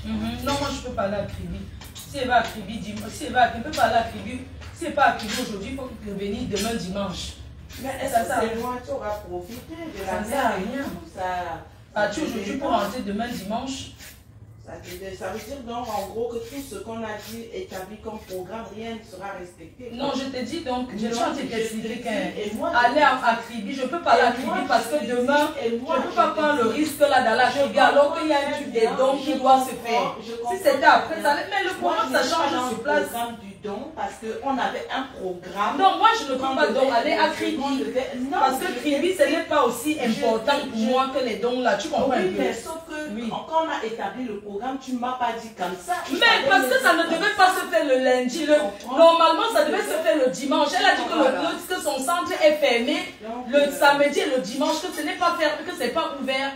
Non, moi je peux pas aller à Kribi. Si elle va à Kribi, dimanche, si elle va, elle peut pas aller à Kribi. Si elle n'est pas à Kribi aujourd'hui, il faut revenir demain dimanche. Mais est-ce que c'est loin, tu auras profité de la mer et tout ça? As-tu aujourd'hui pour rentrer demain dimanche? Ça veut dire donc en gros que tout ce qu'on a dit établi comme programme, rien ne sera respecté. Non, je te dis donc, je suis en train de t'expliquer qu'aller à Kribi, je ne peux pas aller à Kribi parce que demain, je ne peux pas prendre le risque là d'aller à Kribi alors qu'il y a des dons qui doivent se faire. Si c'était après, ça allait. Mais le programme, ça change sur place. Don parce qu'on avait un programme. Non, moi je ne peux pas donc aller à Kribi. Parce que Kribi, ce n'est pas aussi important pour moi que les dons là. Tu comprends? Oui, mais sauf que quand on a établi le programme, tu ne m'as pas dit comme ça. Mais parce que ça ne devait pas se faire le lundi. Normalement, ça devait se faire le dimanche. Elle a dit que son centre est fermé le samedi et le dimanche, que ce n'est pas fermé, que ce n'est pas ouvert.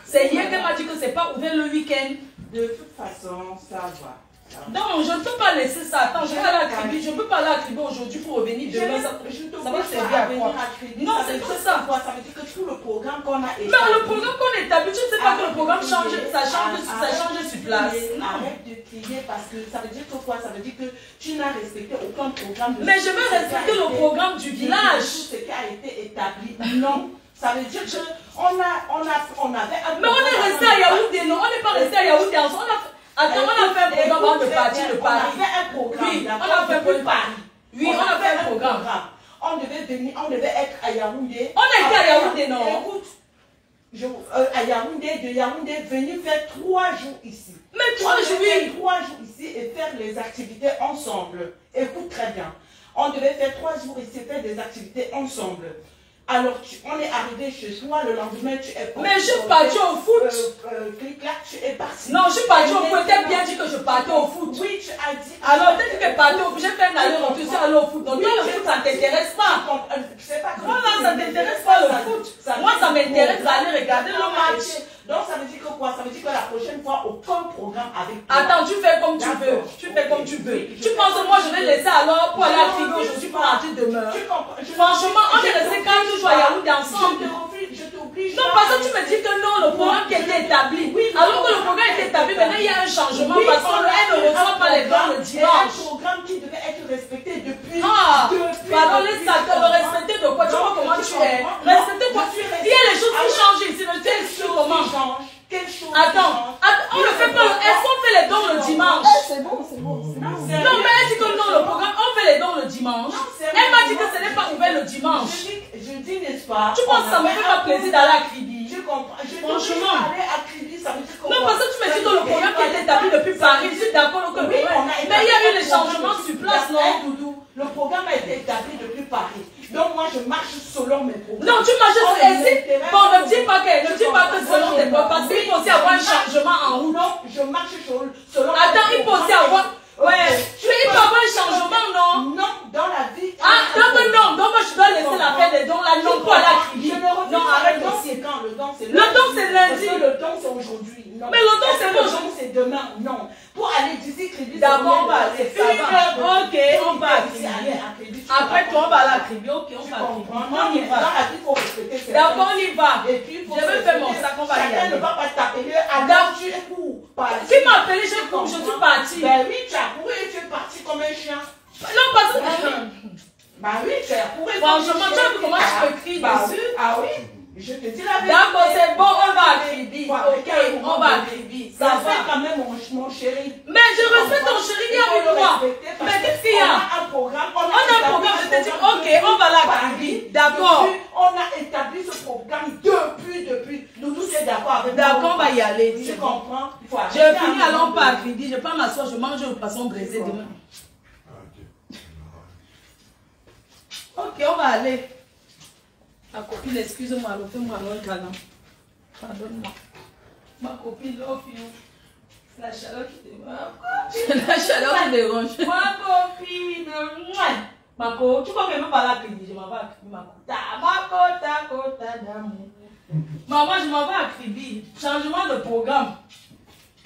C'est hier qu'elle m'a dit que ce n'est pas ouvert le week-end. De toute façon, ça va. Non, je ne peux pas laisser ça. Attends, je vais aller à Kribi. Je ne peux pas aller à Kribi aujourd'hui pour revenir demain. Ça va servir à quoi? Non, c'est pas ça. Ça veut dire que tout le programme qu'on a établi. Mais le programme qu'on établit, tu ne sais pas que le programme change, ça change sur place. Arrête de crier parce que ça veut dire que quoi? Ça veut dire que tu n'as respecté aucun programme. Mais je veux respecter le programme du village. Tout ce qui a été établi. Non. Ça veut dire qu'on avait un. Mais on est resté à Yaoundé, non? On n'est pas resté à Yaoundé. Attends, on a fait un programme avant de partir de Paris. On a fait un programme. Oui, on a fait un programme. Oui, on a fait un programme. On devait venir, on devait être à Yaoundé. On a été à Yaoundé, non? Écoute, à Yaoundé, de Yaoundé, venir faire 3 jours ici. Mais 3 jours, oui. 3 jours ici et faire les activités ensemble. Écoute très bien. On devait faire 3 jours ici et faire des activités ensemble. Alors, on est arrivé chez toi, le lendemain, tu es parti. Mais je suis parti au foot. Clic-clac, tu es parti. Non, je suis parti au foot. Tu as bien dit que je partais au foot. Oui, tu as dit. Alors, dès que tu es parti au foot, j'ai fait un aller-retour, tu es allé au foot. Donc, toi, le foot, ça ne t'intéresse pas. Voilà, ça ne t'intéresse pas le foot. Moi, ça m'intéresse d'aller regarder le match. Donc, ça veut dire que quoi? Ça veut dire que la prochaine fois, aucun programme avec toi. Attends, tu fais comme tu veux. Tu fais comme tu veux. Tu penses que moi, je vais laisser alors pour aller à Kribi aujourd'hui pour rentrer demain? Franchement, on est resté 4 jours à Yaoundé ensemble. Je t'oblige. Non, parce que tu me dis que non, le programme qui était établi. Alors que le programme était établi, maintenant il y a un changement parce qu'elle ne reçoit pas les dons le dimanche. Un programme qui devait être respecté depuis. Pardon, laisse ça. Le respecter de quoi? Tu vois comment tu es? Respecter quoi? Il y a les choses qui changent ici. Mais tu expliques comment? Attends, on ne fait pas. Est-ce qu'on fait les dons le dimanche? C'est bon, c'est bon. Non, mais elle dit que non, le programme, on fait les dons le dimanche. Elle m'a dit que ce n'est pas ouvert le dimanche. Je dis, n'est-ce pas? Tu penses que ça me fait pas plaisir d'aller à Kribi? Je comprends. Franchement. Aller à Kribi, ça veut dire que. Non, parce que tu me dis que le programme qui est établi depuis Paris, je suis d'accord que le programme. Mais il y a eu des changements sur place, non? Doudou. Le programme a été établi depuis Paris. Donc moi je marche selon mes programmes. Non, tu marches selon tes. Bon, ne dis pas que selon tes programmes, parce qu'il faut aussi avoir un changement en route. Non, je marche selon. Attends, il faut aussi avoir. Ouais, il faut avoir un changement, non? Non, dans la vie. Ah, donc moi je dois laisser la paix des dons là, non pas la Kribi. Non, arrête aussi. Le don c'est lundi. Le don c'est aujourd'hui. Mais le don c'est pas aujourd'hui. C'est demain. Non. Pour aller d'ici Kribi. D'abord on va aller. Ok, on va à Kribi. Après toi on va aller à Kribi. Ok, on va à Kribi. On y va. D'accord, on y va. Je vais faire mon sac, on va y aller. Chacun ne va pas t'appeler alors tu es où? Qui m'a appelé, je suis partie. Ben oui, tu as couru et tu es parti comme un chien. Non, parce que. Bah oui, tu as couru. Franchement, tu as vu comment je peux crier dessus? Ah oui, je te dis la vérité. D'accord, c'est bon, on va à Kribi. Ok, on va à Kribi. Ça fait quand même mon chéri. Mais je respecte ton chéri, il y a eu quoi? Mais qu'est-ce qu'il y a? On a un programme. On a un programme, je te dis, ok, on va là à Kribi. D'accord. On a établi ce programme depuis. Nous sommes d'accord avec. D'accord, on va y aller. Tu comprends? Je finis, allons pas à Kribi. Je prends ma soie, je mange le poisson braisé demain. Ok, on va aller. Ma copine, excuse-moi, fais-moi un câlin. Pardonne-moi. Ma copine, love you. C'est la chaleur qui dérange. La chaleur qui dérange. Ma copine, ma copine, tu crois que je ne vais pas la Kribi? Je m'en vais à Kribi, ma copine. D'amour. Maman, je m'en vais à Kribi. Changement de programme.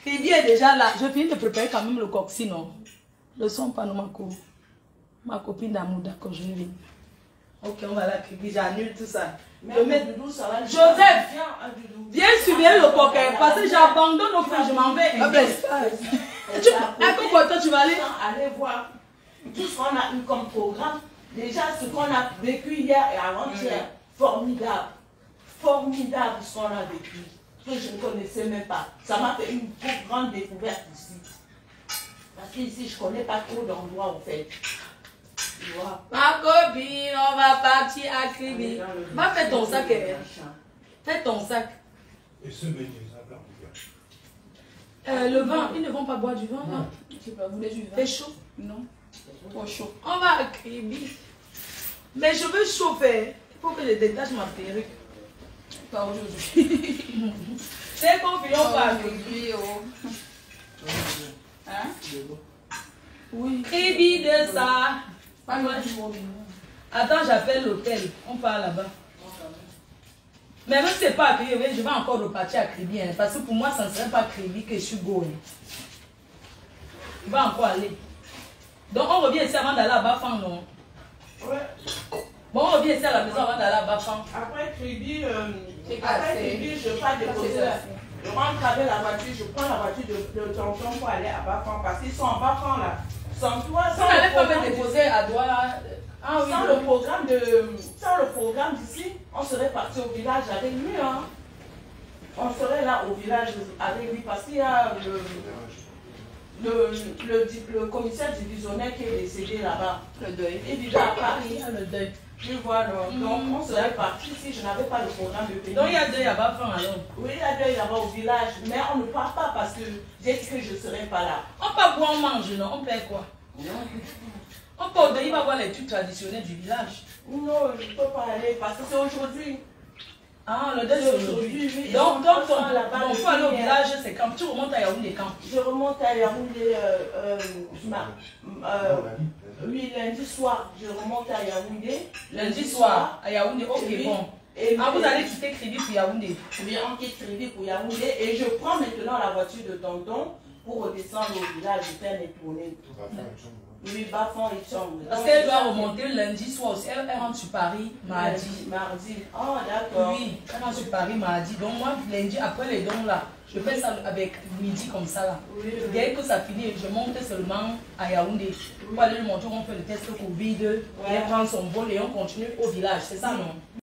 Kribi est déjà là. Je finis de préparer quand même le coxy, non? Le son pas, non, ma copine d'amour, d'accord, je vais venir. Ok, on va la Kribi, j'annule tout ça. Mais Je mets- un doudou, ça va. Joseph, Viens, un doudou. viens surveiller le poker parce que j'abandonne au fait, je m'en vais. Ah ben, À quoi toi tu vas aller? Allez voir tout ce qu'on a eu comme programme. Déjà, ce qu'on a vécu hier et avant-hier, formidable. Formidable ce qu'on a vécu. Que je ne connaissais même pas. Ça m'a fait une grande découverte ici. Parce qu'ici, je ne connais pas trop d'endroits, en fait. Tu vois. Ma copine, on va partir à Kribi. Va faire ton sac. Fais ton sac. et ce mec, ça Le vin, ils ne vont pas boire du vin là. Je sais pas, vous voulez du vin? C'est chaud. Non. Trop chaud. On va à Kribi. Mais je veux chauffer. Il faut que je détache ma perruque. Pas aujourd'hui. C'est confiant pas à Kribi. Aujourd'hui, oh. Hein? Oui. Kribi de ça. Pas loin du mot. Attends, j'appelle l'hôtel. On part là-bas. Mais même si c'est pas à Kribi, je vais encore repartir à Kribi. Hein, parce que pour moi, ça ne serait pas à Kribi que je suis go. Hein. Je vais encore aller. Donc on revient ici avant d'aller à Bafang, non? Ouais. Bon, on revient ici à la maison avant d'aller à Bafang. Après Kribi, C'est après cassé. Kribi, je pars déposer. Je rentre avec la voiture, je prends la voiture de tonton pour aller à Bafang parce qu'ils sont en Bafang là. Sans toi, On sans n'allait le pas me programme déposer à Douala. Ah oui, sans le programme d'ici, on serait parti au village avec lui. Hein. On serait là au village avec lui parce qu'il y a le commissaire divisionnaire qui est décédé là-bas. Le deuil. Il vivait à Paris. le deuil. Tu vois, donc on serait parti si je n'avais pas le programme de pays. Donc il y a deuil à Bafang alors. Oui, il y a deuil là-bas au village, mais on ne part pas parce que j'ai dit que je ne serais pas là. On peut boire, on mange, non? On paie quoi? On peut au deuil, il va voir les trucs traditionnels du village. Non, je ne peux pas aller parce que c'est aujourd'hui. Ah, le deuil c'est aujourd'hui. Oui. Donc ton là-bas. bon, faut aller au village, c'est quand tu remontes à Yaoundé quand? Je remonte à Yaoundé oui, lundi soir. Je remonte à Yaoundé. Lundi soir, à Yaoundé, ok, Oui. bon. Et Ah, vous allez quitter Kribi pour Yaoundé. bien, on quitte Kribi pour Yaoundé et je prends maintenant la voiture de tonton pour redescendre au village et faire mes tournées. Oui, Bafang et Tchong. Parce qu'elle doit remonter lundi soir aussi. Elle rentre sur Paris mardi. Mardi. Oh, d'accord. Oui, elle rentre sur Paris mardi. Donc moi, lundi, après les dons là, je fais ça avec midi comme ça là. Oui, Dès que ça finit, je monte seulement à Yaoundé. Pour aller lui montrer, on fait le test Covid. Et elle prend son vol et on continue au village. C'est ça, non?